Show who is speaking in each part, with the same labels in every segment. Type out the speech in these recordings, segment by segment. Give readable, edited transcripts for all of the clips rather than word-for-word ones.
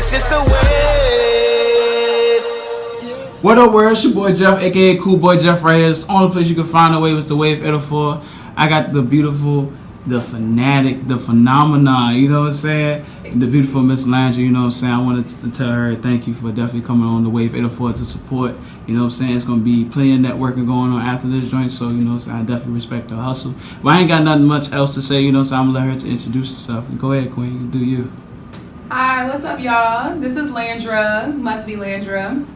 Speaker 1: it's just the wave.
Speaker 2: What up, world? It's your boy Jeff, aka Cool Boy Jeff right here. It's the only place you can find a wave is the Wave 804. I got the beautiful, the fanatic, the phenomenon, you know what I'm saying? The beautiful Miss Landra, you know what I'm saying? I wanted to tell her thank you for definitely coming on the Wave 804 to support, you know what I'm saying? It's going to be plenty of networking going on after this joint, so, you know what I'm saying? I definitely respect her hustle. But I ain't got nothing much else to say, you know what I'm saying? I'm going to let her to introduce herself. Go ahead, Queen, do you.
Speaker 3: Hi, what's up, y'all? This is Landra, must be Landra.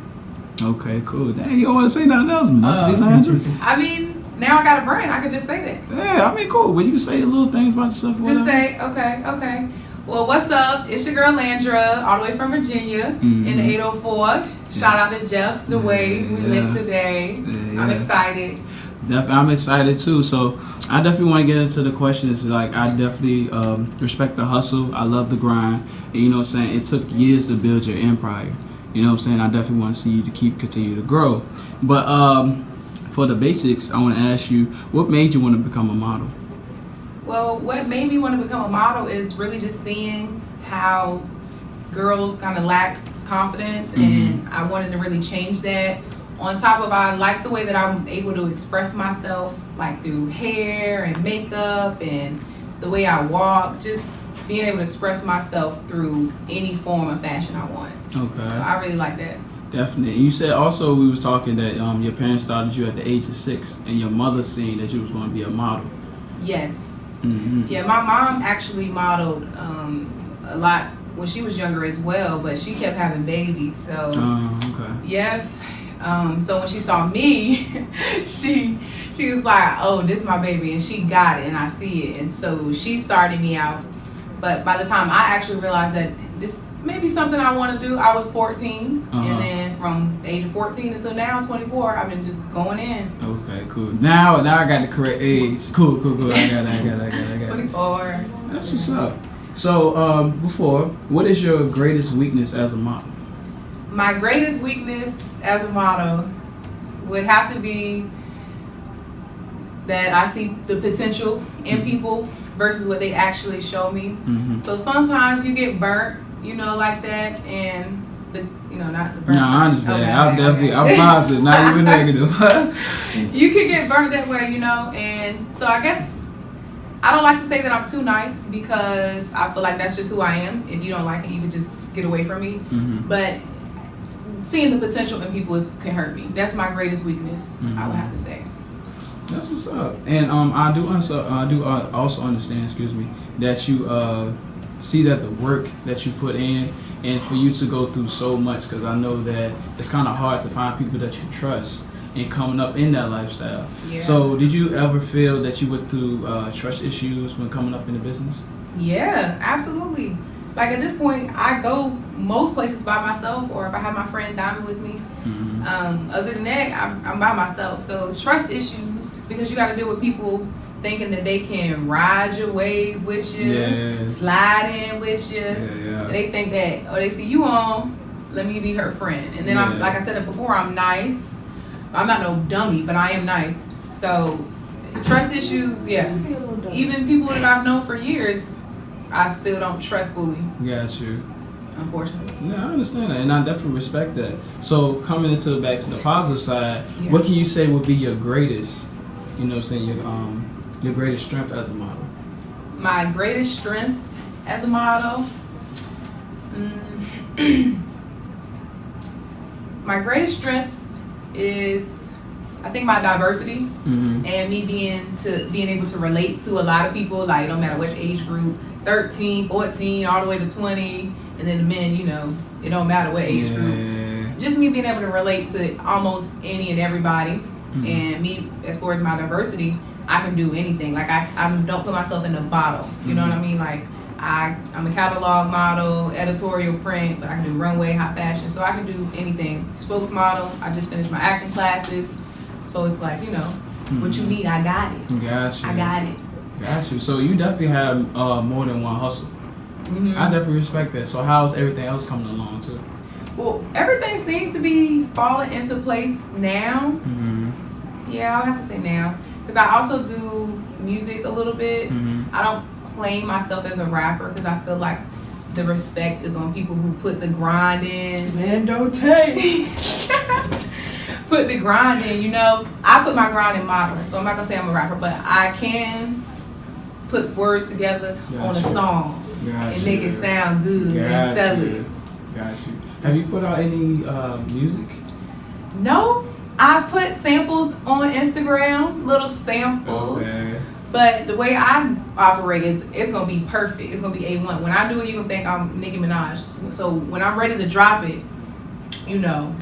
Speaker 2: Okay, cool. Dang, you don't want to say nothing else? Must be Landra.
Speaker 3: I mean, now I got a brand. I could just say that.
Speaker 2: Yeah, I mean, cool. But you can say little things about yourself.
Speaker 3: Just say, okay. Well, what's up? It's your girl Landra, all the way from Virginia, in the 804. Shout out to Jeff, the way we live today. I'm excited.
Speaker 2: Definitely, I'm excited too. So I definitely want to get into the questions. Like, I definitely respect the hustle. I love the grind. And you know what I'm saying? It took years to build your empire. You know what I'm saying? I definitely want to see you to continue to grow. But for the basics, I want to ask you, what made you want to become a model?
Speaker 3: Well, what made me want to become a model is really just seeing how girls kind of lack confidence, and I wanted to really change that. On top of, I like the way that I'm able to express myself, like through hair and makeup and the way I walk, just being able to express myself through any form of fashion I want.
Speaker 2: Okay.
Speaker 3: So I really like that.
Speaker 2: Definitely. And you said also, we was talking that your parents started you at the age of 6, and your mother seen that you was going to be a model.
Speaker 3: Yes. Yeah, my mom actually modeled a lot when she was younger as well, but she kept having babies. So
Speaker 2: okay.
Speaker 3: Yes. So when she saw me, she was like, "Oh, this is my baby," and she got it, and I see it, and so she started me out. But by the time I actually realized that this may be something I want to do, I was 14, and then from the age of 14 until now, 24, I've been just going in.
Speaker 2: Okay, cool. Now I got the correct age. Cool. I got it.
Speaker 3: 24.
Speaker 2: That's what's up. So, before, what is your greatest weakness as a model?
Speaker 3: My greatest weakness as a model would have to be that I see the potential in people versus what they actually show me. So sometimes you get burnt, like that, and not the burnt.
Speaker 2: No, I understand.
Speaker 3: Okay.
Speaker 2: I'm positive, not even negative.
Speaker 3: You can get burnt that way, and so I guess I don't like to say that I'm too nice, because I feel like that's just who I am. If you don't like it, you can just get away from me. But seeing the potential in people can hurt me. That's my greatest weakness, I would have to say.
Speaker 2: That's what's up. And I do also understand, that you see that the work that you put in, and for you to go through so much, because I know that it's kind of hard to find people that you trust and coming up in that lifestyle.
Speaker 3: Yeah.
Speaker 2: So did you ever feel that you went through trust issues when coming up in the business?
Speaker 3: Yeah, absolutely. Like at this point, I go most places by myself, or if I have my friend Diamond with me. Other than that, I'm by myself. So trust issues, because you got to deal with people thinking that they can ride your wave with you, slide in with you. They think that, they see you on, let me be her friend. And then I'm, like I said before, I'm nice. I'm not no dummy, but I am nice. So trust issues, even people that I've known for years, I still don't trust fully.
Speaker 2: Got you.
Speaker 3: Unfortunately.
Speaker 2: No, I understand that, and I definitely respect that. So coming back to the positive side, what can you say would be your greatest, your greatest strength as a model?
Speaker 3: My greatest strength as a model? My greatest strength is, I think, my diversity, and me being able to relate to a lot of people, like no matter which age group, 13, 14, all the way to 20, and then the men, it don't matter what age group. Just me being able to relate to almost any and everybody, and me, as far as my diversity, I can do anything. Like I don't put myself in a bottle, you know what I mean? Like I'm a catalog model, editorial print, but I can do runway, high fashion, so I can do anything. Spokesmodel, I just finished my acting classes, so it's like, what you need, I got it.
Speaker 2: Got you.
Speaker 3: I got it.
Speaker 2: Got you. So you definitely have more than one hustle. I definitely respect that. So how's everything else coming along too?
Speaker 3: Well, everything seems to be falling into place now. Yeah, I'll have to say now, because I also do music a little bit. I don't claim myself as a rapper, because I feel like the respect is on people who put the grind in.
Speaker 2: Man, don't take.
Speaker 3: Put the grind in, you know. I put my grind in modeling, so I'm not gonna say I'm a rapper, but I can put words together on a song and make it sound good and sell it.
Speaker 2: Got you. Have you put out any music?
Speaker 3: No, I put samples on Instagram, little samples.
Speaker 2: Okay.
Speaker 3: But the way I operate is it's gonna be perfect. It's gonna be A1. When I do it, you're gonna think I'm Nicki Minaj. So when I'm ready to drop it, you know,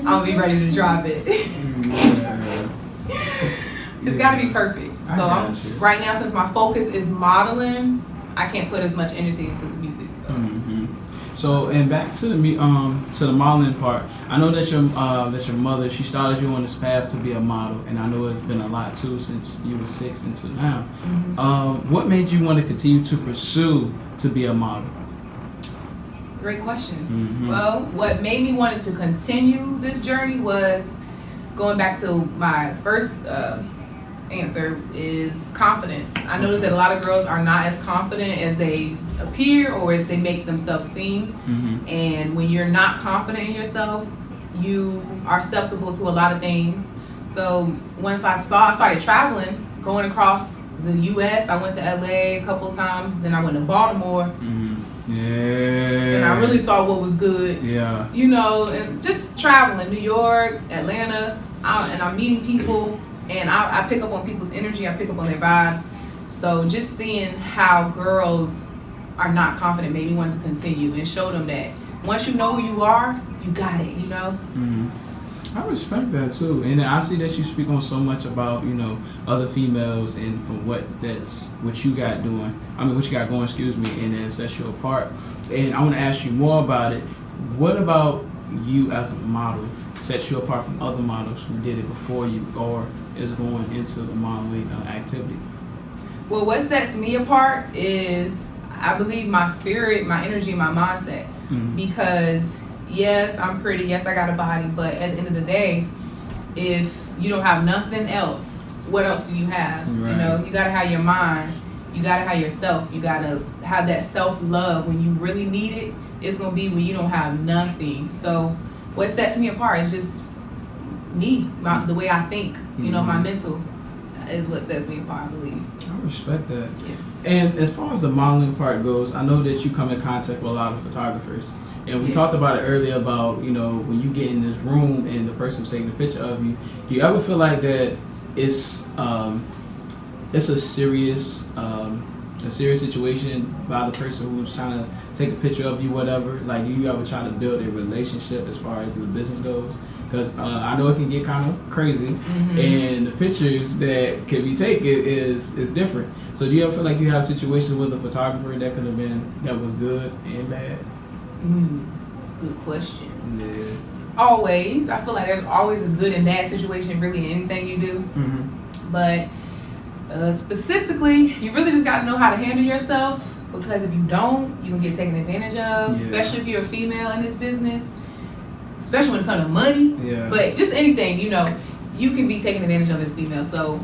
Speaker 3: I'll be ready to drop it. It's gotta be perfect. So right now, since my focus is modeling, I can't put as much energy into the music. So.
Speaker 2: Mm-hmm. So and back to the modeling part. I know that your mother, she started you on this path to be a model, and I know it's been a lot too since you were 6 until now. Mm-hmm. What made you want to continue to pursue to be a model?
Speaker 3: Great question.
Speaker 2: Mm-hmm.
Speaker 3: Well, what made me want to continue this journey was going back to my first answer is confidence. I noticed that a lot of girls are not as confident as they appear or as they make themselves seem. Mm-hmm. And when you're not confident in yourself, you are susceptible to a lot of things. So once I started traveling, going across the U.S., I went to L.A. a couple times, then I went to Baltimore. Mm-hmm.
Speaker 2: Yeah.
Speaker 3: And I really saw what was good.
Speaker 2: Yeah.
Speaker 3: You know, and just traveling, New York, Atlanta, and I'm meeting people, and I pick up on people's energy, I pick up on their vibes. So just seeing how girls are not confident made me want to continue and show them that once you know who you are, you got it, you know?
Speaker 2: Mm-hmm. I respect that too, and I see that you speak on so much about, you know, other females and from what you got doing. What you got going, excuse me, and then sets you apart. And I want to ask you more about it. What about you as a model sets you apart from other models who did it before you or is going into the modeling activity?
Speaker 3: Well, what sets me apart is, I believe, my spirit, my energy, my mindset. Mm-hmm. Because yes, I'm pretty, yes, I got a body, but at the end of the day, if you don't have nothing else, what else do you have? Right. You know, you gotta have your mind, you gotta have yourself, you gotta have that self-love. When you really need it, it's gonna be when you don't have nothing. So what sets me apart is just me, the way I think, you know, my mental is what sets me apart, I believe.
Speaker 2: I respect that.
Speaker 3: Yeah.
Speaker 2: And as far as the modeling part goes, I know that you come in contact with a lot of photographers. And we talked about it earlier about, you know, when you get in this room and the person who's taking a picture of you, do you ever feel like that it's a serious situation by the person who's trying to take a picture of you, whatever? Like, do you ever try to build a relationship as far as the business goes? Because I know it can get kind of crazy, mm-hmm. and the pictures that can be taken is different. So do you ever feel like you have situations with a photographer that was good and bad?
Speaker 3: Good question.
Speaker 2: Yeah.
Speaker 3: Always. I feel like there's always a good and bad situation really in anything you do. Mm-hmm. But specifically, you really just got to know how to handle yourself, because if you don't, you're going to get taken advantage of, especially if you're a female in this business, especially when it comes to money. Yeah. But just anything, you know, you can be taken advantage of as female. So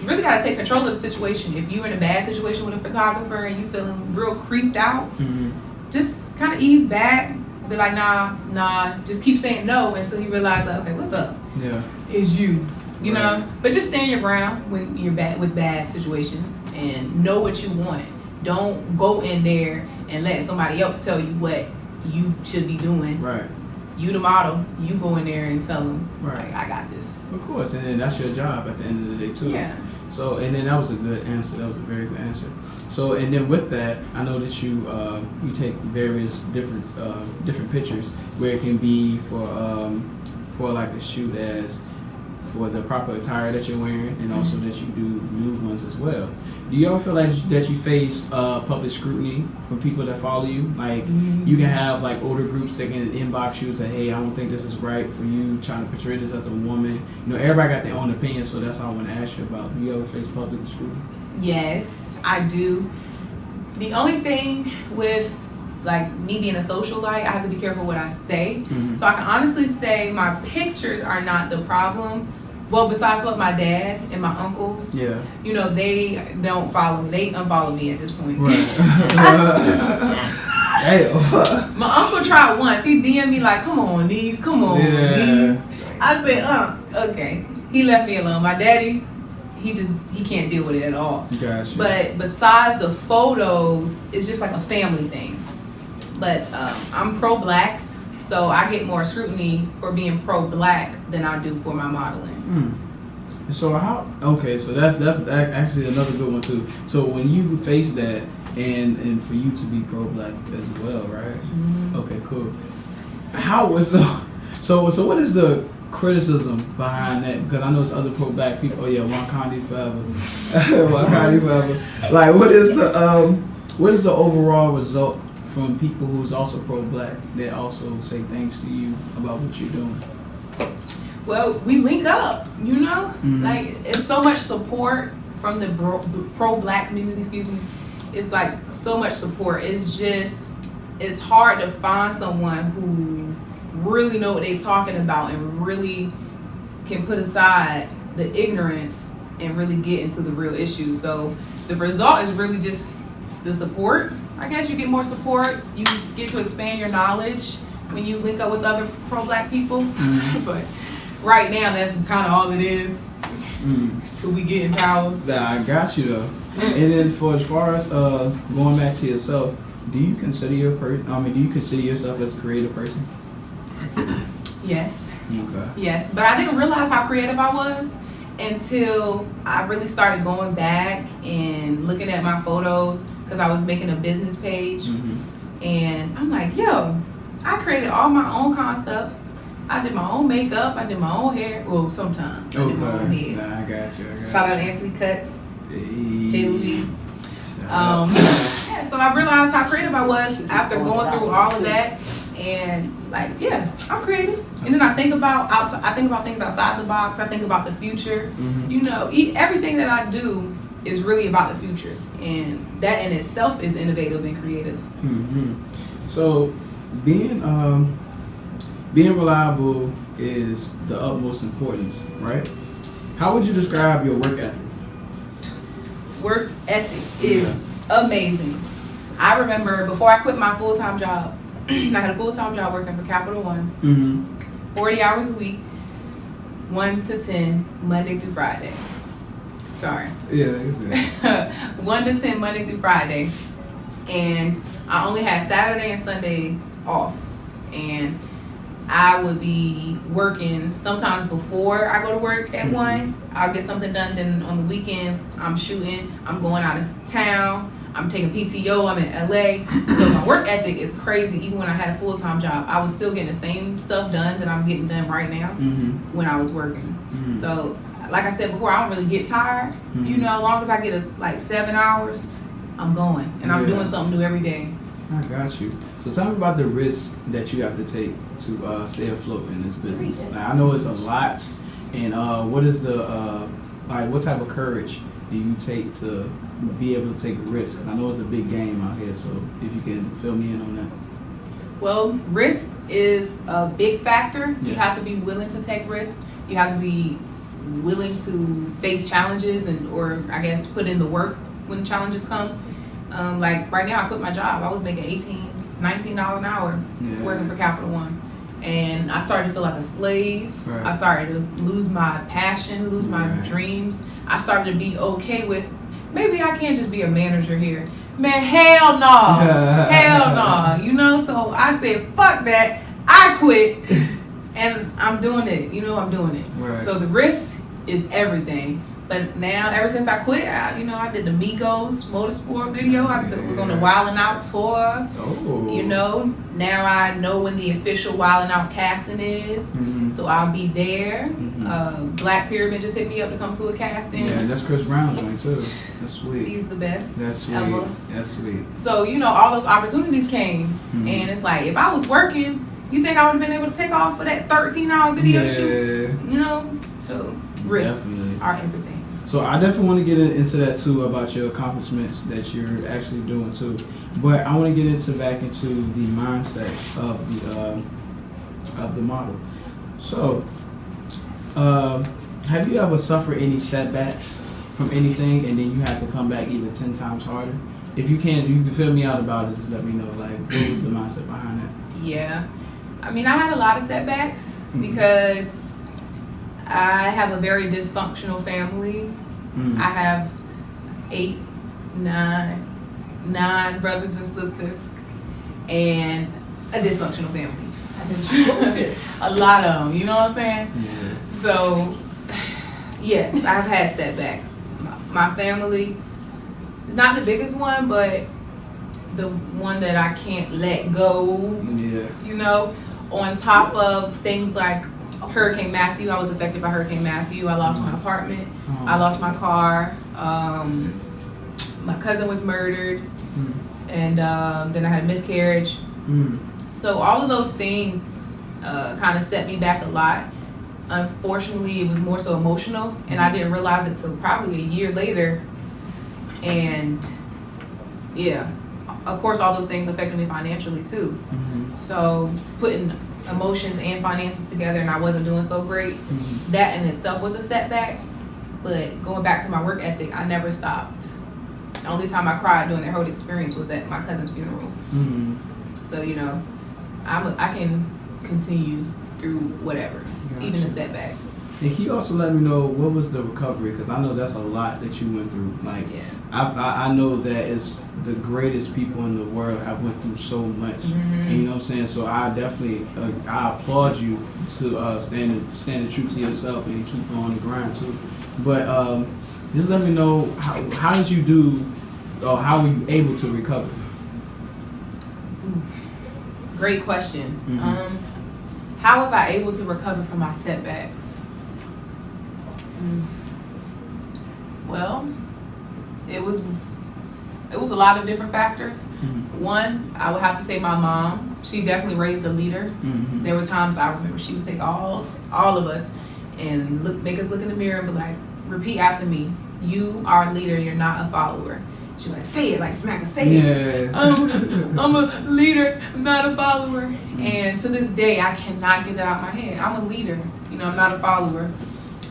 Speaker 3: you really got to take control of the situation. If you're in a bad situation with a photographer and you feeling real creeped out, mm-hmm. just kind of ease back, be like, nah, just keep saying no until you realize, like, okay, what's up? Yeah, it's you know. But just stand your ground when you're with bad situations and know what you want. Don't go in there and let somebody else tell you what you should be doing. Right. You the model, you go in there and tell them, like, I got this.
Speaker 2: Of course, and then that's your job at the end of the day too. Yeah. So, and then that was a good answer. That was a very good answer. So, and then with that, I know that you take various different pictures where it can be for like a shoot as for the proper attire that you're wearing, and also that you do nude ones as well. Do you ever feel like that you face public scrutiny from people that follow you? Like, you can have like older groups that can inbox you and say, hey, I don't think this is right for you, trying to portray this as a woman. You know, everybody got their own opinion, so that's all I want to ask you about. Do you ever face public scrutiny?
Speaker 3: Yes, I do. The only thing with like me being a socialite, I have to be careful what I say. Mm-hmm. So I can honestly say my pictures are not the problem. Well, besides what my dad and my uncles, you know, they don't follow me. They unfollow me at this point. Right.
Speaker 2: Damn.
Speaker 3: My uncle tried once. He DM'd me like, come on, niece, come on, niece. I said, okay. He left me alone. My daddy, he can't deal with it at all.
Speaker 2: Gotcha.
Speaker 3: But besides the photos, it's just like a family thing. But I'm pro-black, so I get more scrutiny for being pro-black than I do for my modeling.
Speaker 2: So so that's actually another good one too. So when you face that and for you to be pro-black as well, right? Mm-hmm. Okay, cool. How was so what is the criticism behind that? Because I know it's other pro-black people. Oh yeah, Wakandi forever. Wakandi forever. Like what is the overall result from people who's also pro-black that also say things to you about what you're doing?
Speaker 3: Well, we link up, you know?
Speaker 2: Mm-hmm.
Speaker 3: Like, it's so much support from the pro-black community, excuse me. It's like so much support. It's hard to find someone who really know what they're talking about and really can put aside the ignorance and really get into the real issues. So the result is really just the support. I guess you get more support. You get to expand your knowledge when you link up with other pro-black people. Mm-hmm. But right now, that's kind of all it is. Till we get empowered.
Speaker 2: Nah, I got you though. And then as far as going back to yourself, do you consider yourself as a creative person?
Speaker 3: Yes.
Speaker 2: Okay.
Speaker 3: Yes, but I didn't realize how creative I was until I really started going back and looking at my photos because I was making a business page. Mm-hmm. And I'm like, yo, I created all my own concepts. I did my own makeup. I did my own hair. Well, sometimes I did my own hair.
Speaker 2: Nah, I got you.
Speaker 3: Shout out Anthony Cuts,
Speaker 2: hey.
Speaker 3: J. Louis. Yeah, so I realized how creative I was after going through all of that, and like, yeah, I'm creative. And then I think about things outside the box. I think about the future. Mm-hmm. You know, everything that I do is really about the future, and that in itself is innovative and creative.
Speaker 2: Mm-hmm. So, being reliable is the utmost importance, right? How would you describe your work ethic?
Speaker 3: Work ethic is amazing. I remember before I quit my full-time job, I had a full-time job working for Capital One, 40 hours a week, 1 to 10, Monday through Friday. Sorry.
Speaker 2: Yeah, that's it.
Speaker 3: 1 to 10, Monday through Friday. And I only had Saturday and Sunday off. And I would be working sometimes before I go to work at 1. I'll get something done. Then on the weekends, I'm shooting. I'm going out of town. I'm taking PTO. I'm in LA. So my work ethic is crazy. Even when I had a full-time job, I was still getting the same stuff done that I'm getting done right now when I was working. So like I said before, I don't really get tired. You know, as long as I get like 7 hours, I'm going. And I'm doing something new every day.
Speaker 2: I got you. So tell me about the risk that you have to take to stay afloat in this business. Now, I know it's a lot, and what is what type of courage do you take to be able to take a risk? And I know it's a big game out here, so if you can fill me in on that.
Speaker 3: Well, risk is a big factor. Yeah. You have to be willing to take risks. You have to be willing to face challenges or I guess put in the work when challenges come. Like right now, I quit my job. I was making $19 an hour working for Capital One. And I started to feel like a slave. Right. I started to lose my passion, lose my dreams. I started to be okay with, maybe I can't just be a manager here. Man, hell no. Hell no. You know, so I said, fuck that. I quit. And I'm doing it. You know, I'm doing it. Right. So the risk is everything. But now, ever since I quit, I did the Migos motorsport video. I was on the Wildin' Out tour. Oh. You know, now I know when the official Wildin' Out casting is. So I'll be there. Black Pyramid just hit me up to come to a casting.
Speaker 2: Yeah, that's Chris Brown's joint too. That's sweet.
Speaker 3: He's the best.
Speaker 2: That's sweet.
Speaker 3: Ever.
Speaker 2: That's sweet.
Speaker 3: So, you know, all those opportunities came. And it's like, if I was working, you think I would have been able to take off for that 13-hour video shoot? You know? So, risks are everything.
Speaker 2: So I definitely want to get into that too, about your accomplishments that you're actually doing too. But I want to get back into the mindset of the model. So, have you ever suffered any setbacks from anything, and then you have to come back even 10 times harder? if you can fill me out about it. Just let me know. Like, what was the mindset behind that?
Speaker 3: Yeah, I mean, I had a lot of setbacks because I have a very dysfunctional family. I have 9 brothers and sisters, and a dysfunctional family. A lot of them, you know what I'm saying?
Speaker 2: Yeah.
Speaker 3: So, yes, I've had setbacks. My family, not the biggest one, but the one that I can't let go.
Speaker 2: Yeah.
Speaker 3: You know, on top of things like Hurricane Matthew. I was affected by Hurricane Matthew. I lost my apartment. I lost my car. My cousin was murdered. And then I had a miscarriage. So all of those things kind of set me back a lot. Unfortunately, it was more so emotional, and I didn't realize it till probably a year later. And yeah, of course, all those things affected me financially too. So putting emotions and finances together, and I wasn't doing so great. That in itself was a setback. But going back to my work ethic, I never stopped. The only time I cried during that whole experience was at my cousin's funeral. So you know, I can continue through whatever, even a setback.
Speaker 2: And can you also let me know what was the recovery? Because I know that's a lot that you went through. Like, I know that it's the greatest people in the world have went through so much. And you know what I'm saying? So I definitely, I applaud you to stand the truth to yourself and keep on the grind too. But just let me know, how did you do, or how were you able to recover?
Speaker 3: Great question. How was I able to recover from my setbacks? Well, it was a lot of different factors. One, I would have to say my mom. She definitely raised a leader. There were times I remember she would take all of us and make us look in the mirror and be like, repeat after me. You are a leader, you're not a follower. She's like, say it, like smack it, say it. I'm a leader, I'm not a follower. And to this day, I cannot get that out of my head. I'm a leader, you know, I'm not a follower.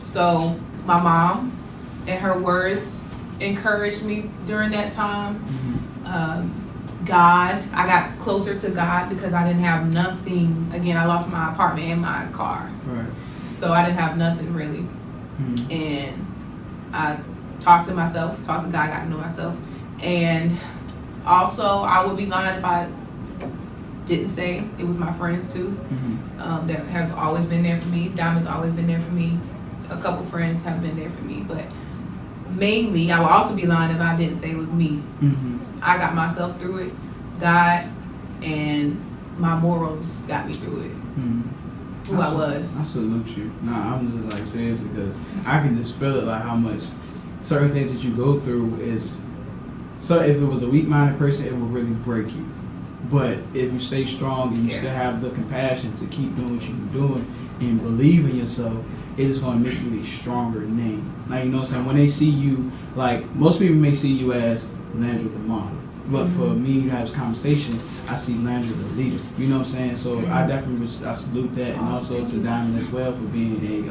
Speaker 3: So my mom and her words encouraged me during that time. God, I got closer to God because I didn't have nothing. Again, I lost my apartment and my car. So I didn't have nothing really. And I talked to myself, talked to God, got to know myself. And also, I would be lying if I didn't say it was my friends too that have always been there for me. Diamond's always been there for me. A couple friends have been there for me, but mainly, I would also be lying if I didn't say it was me. I got myself through it. God and my morals got me through it. Who I was.
Speaker 2: I salute you. Nah, I'm just like seriously, because I can just feel it, like how much certain things that you go through is. So if it was a weak-minded person, it would really break you. But if you stay strong and you still have the compassion to keep doing what you're doing and believe in yourself, it is going to make you a stronger name. Like, you know what I'm saying? When they see you, like, most people may see you as Landra the model. But for me to have this conversation, I see Landra the leader. You know what I'm saying? So I definitely I salute that. And also to Diamond as well for being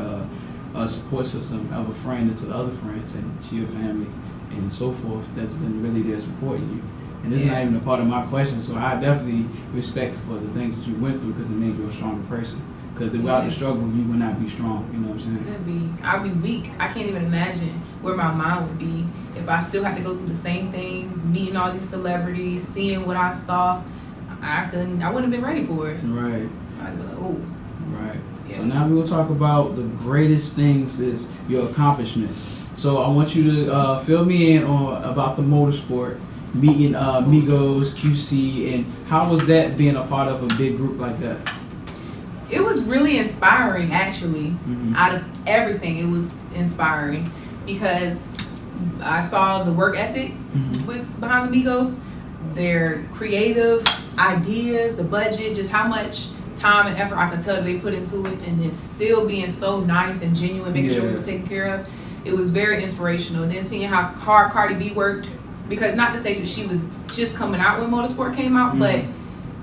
Speaker 2: a support system of a friend and to the other friends and to your family and so forth that's been really there supporting you. And this is not even a part of my question, so I definitely respect for the things that you went through because it made you a stronger person. Because without the struggle, you would not be strong. You know what I'm saying?
Speaker 3: Could be. I'd be weak. I can't even imagine where my mind would be if I still had to go through the same things, meeting all these celebrities, seeing what I saw. I wouldn't have been ready for it.
Speaker 2: Right.
Speaker 3: I'd be like, oh.
Speaker 2: Right.
Speaker 3: Yeah.
Speaker 2: So now we're gonna talk about the greatest things is your accomplishments. So I want you to fill me in on about the motorsport, meeting Migos, QC, and how was that being a part of a big group like that?
Speaker 3: It was really inspiring, actually. Out of everything, it was inspiring because I saw the work ethic behind the Migos, their creative ideas, the budget, just how much time and effort I could tell that they put into it, and it's still being so nice and genuine, making sure we was taken care of. It was very inspirational. And then seeing how hard Cardi B worked, because not to say that she was just coming out when Motorsport came out, but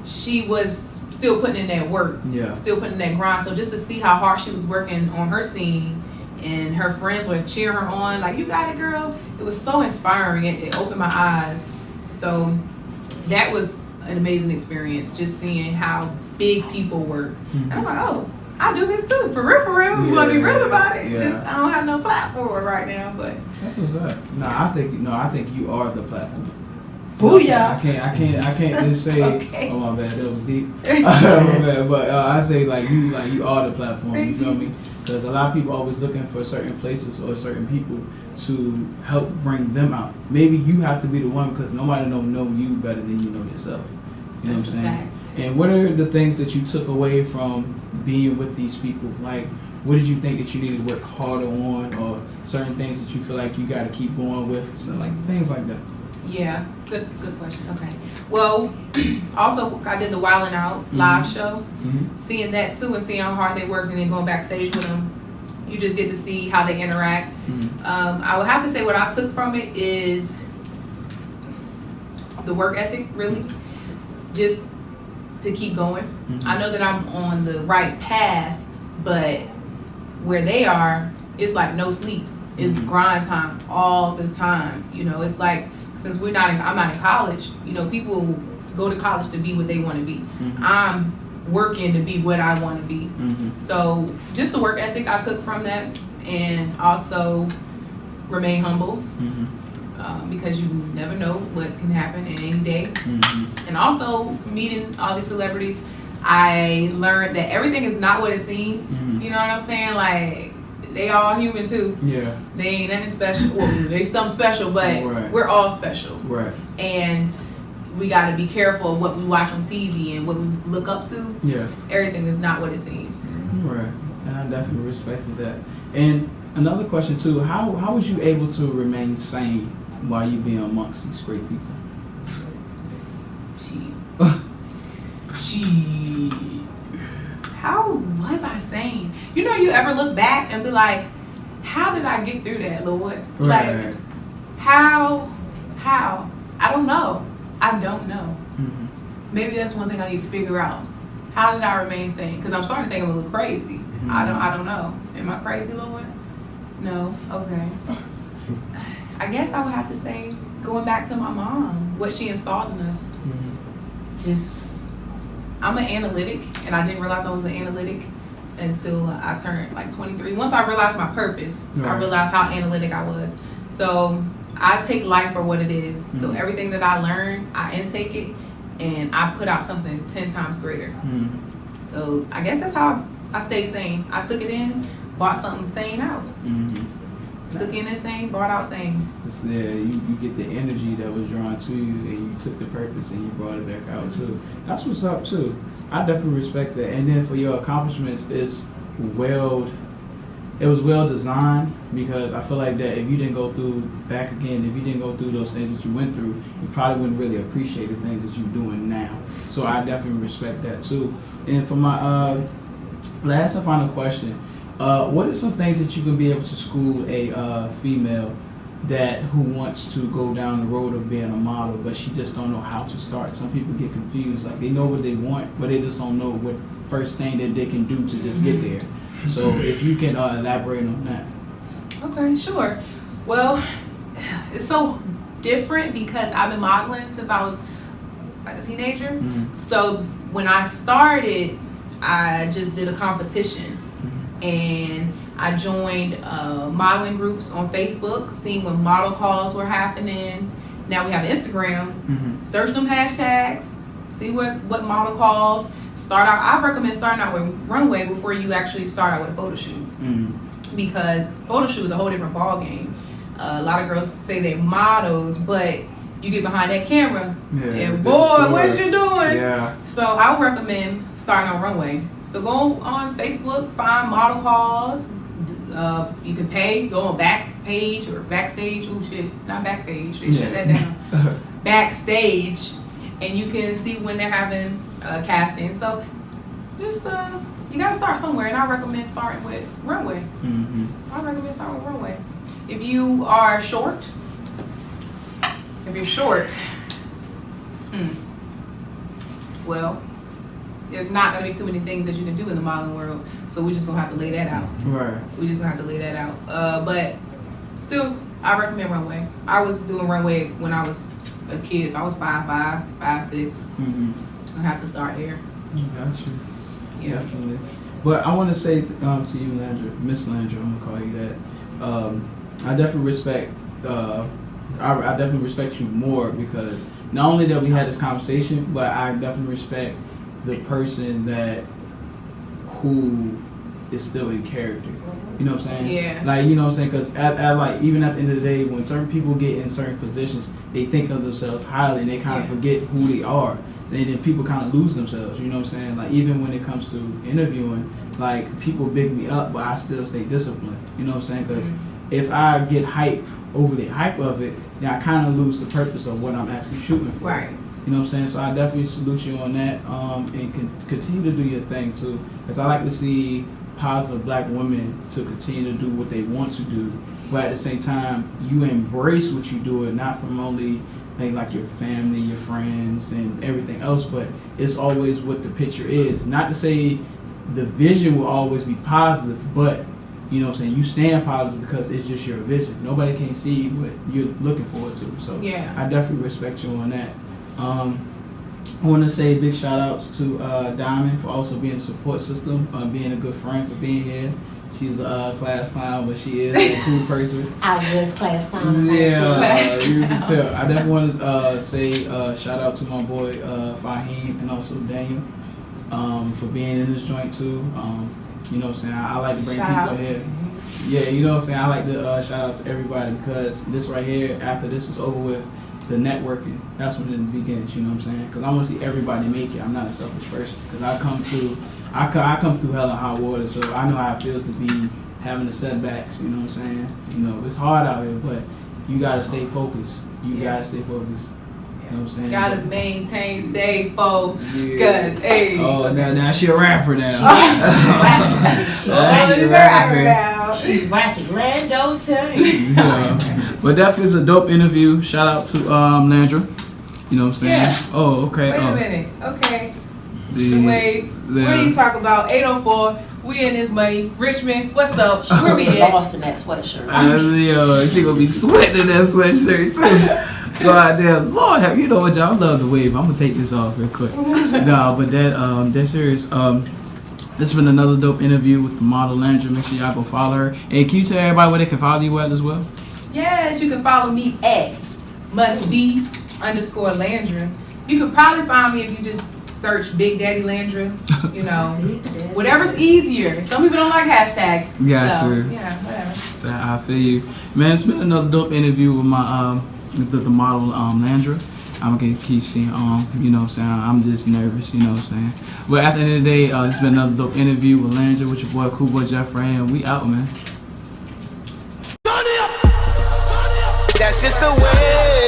Speaker 3: she was still putting in that work, still putting in that grind. So just to see how hard she was working on her scene and her friends would cheer her on, like, you got it, girl. It was so inspiring. It opened my eyes So that was an amazing experience, just seeing how big people work. And I'm like, oh, I do this too, for real. We want to be real about it. Just I don't have no platform right now, but
Speaker 2: that's what's up. I think you are the platform.
Speaker 3: Booyah.
Speaker 2: I can't just say.
Speaker 3: Okay.
Speaker 2: Oh my bad, that was deep. My bad, but I say you are the platform.
Speaker 3: Thank
Speaker 2: you feel me? Because a lot of people are always looking for certain places or certain people to help bring them out. Maybe you have to be the one because nobody don't know you better than you know yourself. You know what I'm saying?
Speaker 3: Fact.
Speaker 2: And what are the things that you took away from being with these people? Like, what did you think that you needed to work harder on, or certain things that you feel like you got to keep going with, so like things like that?
Speaker 3: Yeah, good question. Okay. Well, also I did the Wildin' Out live show. Seeing that too, and seeing how hard they work, and then going backstage with them, you just get to see how they interact. I would have to say what I took from it is the work ethic, really, just to keep going. I know that I'm on the right path, but where they are, it's like no sleep. It's grind time all the time. You know, it's like, since I'm not in college, you know, people go to college to be what they want to be. I'm working to be what I want to be. So just the work ethic I took from that, and also remain humble, because you never know what can happen in any day. And also meeting all these celebrities, I learned that everything is not what it seems. You know what I'm saying? Like, they all human too. Yeah. They ain't nothing special. Well, they something special, but we're all special. Right. And we got to be careful of what we watch on TV and what we look up to. Yeah. Everything is not what it seems.
Speaker 2: Right. And I definitely respected that. And another question too: How was you able to remain sane while you being amongst these great people?
Speaker 3: How was I sane? You know, you ever look back and be like, how did I get through that, Lord?
Speaker 2: Right.
Speaker 3: Like, how? I don't know. Maybe that's one thing I need to figure out. How did I remain sane? Because I'm starting to think I'm a little crazy. I don't know. Am I crazy, Lord? No. Okay. I guess I would have to say, going back to my mom, what she installed in us. I'm an analytic, and I didn't realize I was an analytic until I turned like 23. Once I realized my purpose, I realized how analytic I was. So I take life for what it is. So everything that I learn, I intake it, and I put out something 10 times greater. So I guess that's how I stayed sane. I took it in, bought something sane out. Took in insane, brought out sane.
Speaker 2: Yeah, you get the energy that was drawn to you, and you took the purpose and you brought it back out too. That's what's up too. I definitely respect that. And then for your accomplishments, it was well designed, because I feel like that if you didn't go through those things that you went through, you probably wouldn't really appreciate the things that you're doing now. So I definitely respect that too. And for my last and final question, what are some things that you can be able to school a female who wants to go down the road of being a model, but she just don't know how to start? Some people get confused, like they know what they want, but they just don't know what first thing that they can do to just get there. So if you can elaborate on that.
Speaker 3: Okay, sure. Well, it's so different because I've been modeling since I was like a teenager. So when I started, I just did a competition. And I joined modeling groups on Facebook, seeing when model calls were happening. Now we have Instagram. Search them hashtags, see what model calls. I recommend starting out with runway before you actually start out with a photo shoot. Because photo shoot is a whole different ball game. A lot of girls say they're models, but you get behind that camera and boy, what you doing? Yeah. So I would recommend starting on runway. So go on Facebook, find model calls. You can pay, go on back page or backstage. Oh shit, not back page. They shut that down. Backstage, and you can see when they're having casting. So just you gotta start somewhere, and I recommend starting with runway. I recommend starting with runway. If you are short, well, there's not going to be too many things that you can do in the modeling world, so we're just going to have to lay that out. Right. We're just going to have to lay that out. But still, I recommend runway. I was doing runway when I was a kid, so I was 5'5", 5'6". I have to start there.
Speaker 2: Got you.
Speaker 3: Yeah.
Speaker 2: Definitely. But I want to say to you, Landra, Miss Landra, I'm gonna call you that. I definitely respect. I definitely respect you more because not only that we had this conversation, but I definitely respect the person who is still in character. You know what I'm saying?
Speaker 3: Yeah.
Speaker 2: Like, you know what I'm saying? Because like even at the end of the day, when certain people get in certain positions, they think of themselves highly and they kind of forget who they are. And then people kind of lose themselves. You know what I'm saying? Like even when it comes to interviewing, like people big me up, but I still stay disciplined. You know what I'm saying? Because if I get overly hype of it, then I kind of lose the purpose of what I'm actually shooting for.
Speaker 3: Right.
Speaker 2: You know what I'm saying? So I definitely salute you on that, and continue to do your thing too. Because I like to see positive black women to continue to do what they want to do, but at the same time, you embrace what you do, and not from only like your family, your friends, and everything else, but it's always what the picture is. Not to say the vision will always be positive, but you know what I'm saying, you stand positive because it's just your vision. Nobody can see what you're looking forward to. So
Speaker 3: yeah.
Speaker 2: I definitely respect you on that. I want to say big shout outs to Diamond for also being a support system, being a good friend, for being here. She's a class clown, but she is a cool person.
Speaker 4: I was class clown.
Speaker 2: Yeah, you can tell. I definitely want to say shout out to my boy Fahim and also Daniel for being in this joint too. You know what I'm saying? I like to bring people here. Yeah, you know what I'm saying? I like to shout out to everybody because this right here, after this is over with, the networking, that's when it begins, you know what I'm saying? Because I want to see everybody make it. I'm not a selfish person because I come through hell and high water, so I know how it feels to be having the setbacks, you know what I'm saying? You know, it's hard out here, but you got to stay focused. You got to stay focused. You know what I'm saying?
Speaker 3: Gotta maintain, stay focused. Cause, hey.
Speaker 2: Oh, now she a rapper now.
Speaker 4: She's
Speaker 3: a rapper now.
Speaker 4: She's watching Lando too.
Speaker 2: But definitely is a dope interview. Shout out to Landra. You know what I'm saying?
Speaker 3: Yeah.
Speaker 2: Oh, okay.
Speaker 3: Wait a minute. Okay.
Speaker 2: Wait.
Speaker 3: What do you talk about? 804. We in this money. Richmond, what's up? Where we
Speaker 4: She
Speaker 3: at?
Speaker 4: lost in that sweatshirt.
Speaker 2: Yo, she gonna be sweating in that sweatshirt too. God damn, Lord, you know what, y'all love the wave. I'm gonna take this off real quick. No, but that's serious. This has been another dope interview with the model Landra. Make sure y'all go follow her. And can you tell everybody where they can follow you at as well?
Speaker 3: Yes, you can follow me at mustbe_Landra. You could probably find me if you just search Big Daddy Landra. You know, whatever's easier. Some people don't like hashtags.
Speaker 2: Gotcha.
Speaker 3: So, yeah, whatever.
Speaker 2: I feel you, man. It's been another dope interview with my the model Landra. I'm gonna keep seeing you know what I'm saying, I'm just nervous, you know what I'm saying. But at the end of the day, it's been another dope interview with Landra, with your boy Cool Boy Jeff Ray, and we out, man.
Speaker 1: That's just the way.